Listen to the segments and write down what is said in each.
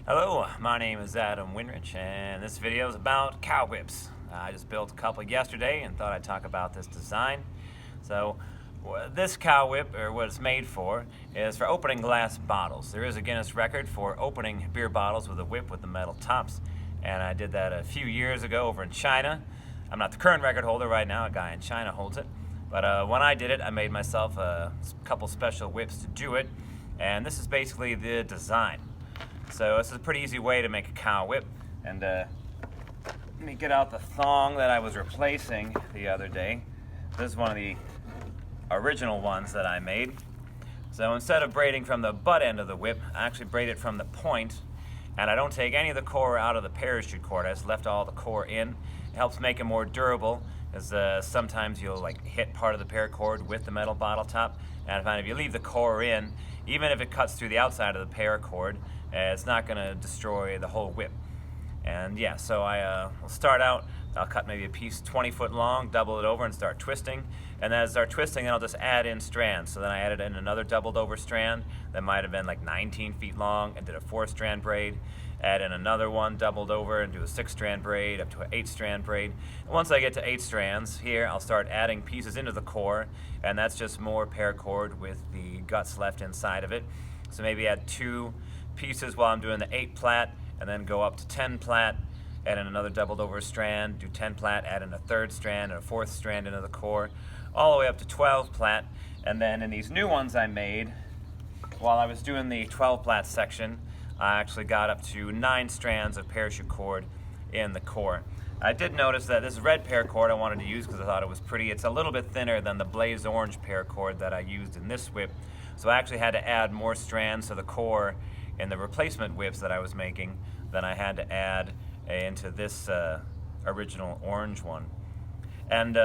Hello, my name is Adam Winrich, and this video is about cow whips. I just built a couple yesterday and thought I'd talk about this design. So, this cow whip, or what it's made for, is for opening glass bottles. There is a Guinness record for opening beer bottles with a whip with the metal tops, and I did that a few years ago over in China. I'm not the current record holder right now, a guy in China holds it. But when I did it, I made myself a couple special whips to do it, and this is basically the design. So this is a pretty easy way to make a cow whip. And let me get out the thong that I was replacing the other day. This is one of the original ones that I made. So instead of braiding from the butt end of the whip, I actually braid it from the point, and I don't take any of the core out of the parachute cord. I just left all the core in. It helps make it more durable, as sometimes you'll hit part of the paracord with the metal bottle top, and I find if you leave the core in, even if it cuts through the outside of the paracord, it's not going to destroy the whole whip. And yeah, so will start out, I'll cut maybe a piece 20 foot long, double it over and start twisting. And as I start twisting, then I'll just add in strands. So then I added in another doubled over strand that might have been 19 feet long and did a 4-strand braid. Add in another one, doubled over, and do a 6-strand braid up to an 8-strand braid. And once I get to 8 strands here, I'll start adding pieces into the core, and that's just more paracord with the guts left inside of it. So maybe add 2 pieces while I'm doing the 8 plat, and then go up to 10 plat, add in another doubled over strand, do 10 plat, add in a 3rd strand and a 4th strand into the core, all the way up to 12 plat. And then in these new ones I made, while I was doing the 12 plat section, I actually got up to 9 strands of parachute cord in the core. I did notice that this red paracord I wanted to use because I thought it was pretty. It's a little bit thinner than the blaze orange paracord that I used in this whip, so I actually had to add more strands to the core in the replacement whips that I was making than I had to add into this original orange one. And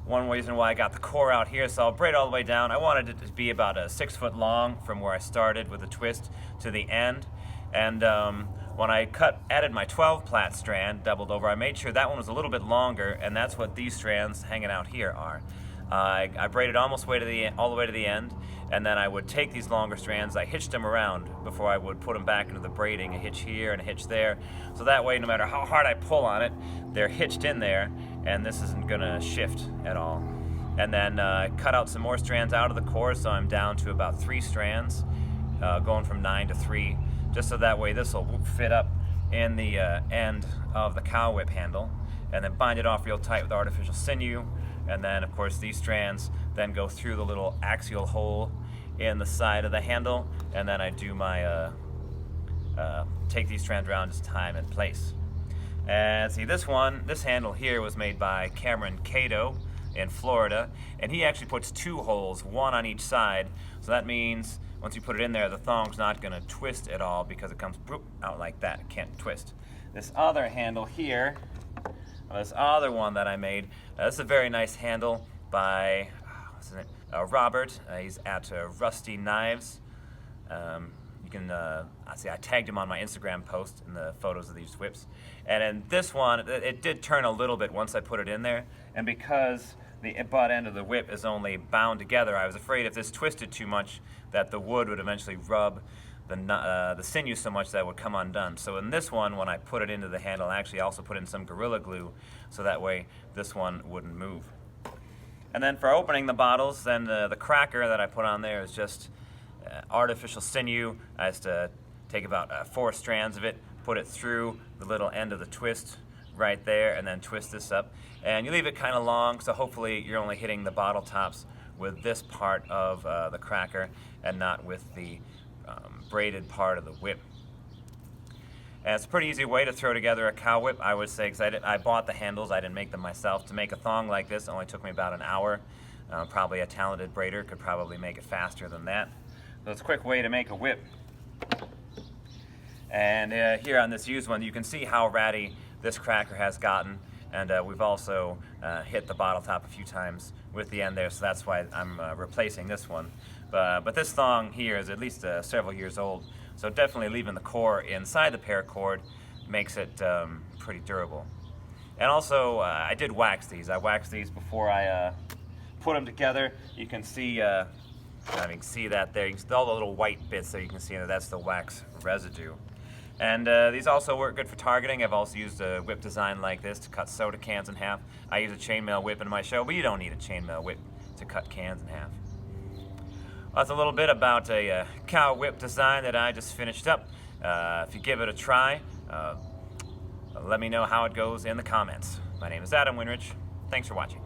one reason why I got the core out here, so I'll braid all the way down. I wanted it to be about 6 foot long from where I started with the twist to the end. And when I added my 12 plat strand doubled over, I made sure that one was a little bit longer, and that's what these strands hanging out here are. I braided almost all the way to the end, and then I would take these longer strands, I hitched them around before I would put them back into the braiding, a hitch here and a hitch there, so that way no matter how hard I pull on it, they're hitched in there, and this isn't gonna shift at all. And then cut out some more strands out of the core, so I'm down to about 3 strands, going from 9 to 3, just so that way this will fit up in the end of the cow whip handle, and then bind it off real tight with artificial sinew. And then, of course, these strands then go through the little axial hole in the side of the handle, and then I do my take these strands around, just tie them in place. And see, this handle here was made by Cameron Cato in Florida, and he actually puts 2 holes, 1 on each side. So that means once you put it in there, the thong's not going to twist at all because it comes out like that. It can't twist. This other handle here, this other one that I made, this is a very nice handle by what's his name? Robert. He's at Rusty Knives. You can see I tagged him on my Instagram post in the photos of these whips. And in this one, it did turn a little bit once I put it in there. And because the butt end of the whip is only bound together, I was afraid if this twisted too much that the wood would eventually rub the sinew so much that it would come undone. So in this one, when I put it into the handle, I actually also put in some Gorilla Glue so that way this one wouldn't move. And then for opening the bottles, then the cracker that I put on there is just artificial sinew. I just take about 4 strands of it, put it through the little end of the twist right there, and then twist this up. And you leave it kind of long, so hopefully you're only hitting the bottle tops with this part of the cracker and not with the braided part of the whip. And it's a pretty easy way to throw together a cow whip, I would say, because I bought the handles, I didn't make them myself. To make a thong like this, it only took me about an hour. Probably a talented braider could probably make it faster than that. So it's a quick way to make a whip. And here on this used one, you can see how ratty this cracker has gotten. And we've also hit the bottle top a few times with the end there, so that's why I'm replacing this one. But this thong here is at least several years old, so definitely leaving the core inside the paracord makes it pretty durable. And also, I did wax these. I waxed these before I put them together. You can see You can see that there. You can see all the little white bits there. You can see that that's the wax residue. And these also work good for targeting. I've also used a whip design like this to cut soda cans in half. I use a chainmail whip in my show, but you don't need a chainmail whip to cut cans in half. Well, that's a little bit about a cow whip design that I just finished up. If you give it a try, let me know how it goes in the comments. My name is Adam Winrich. Thanks for watching.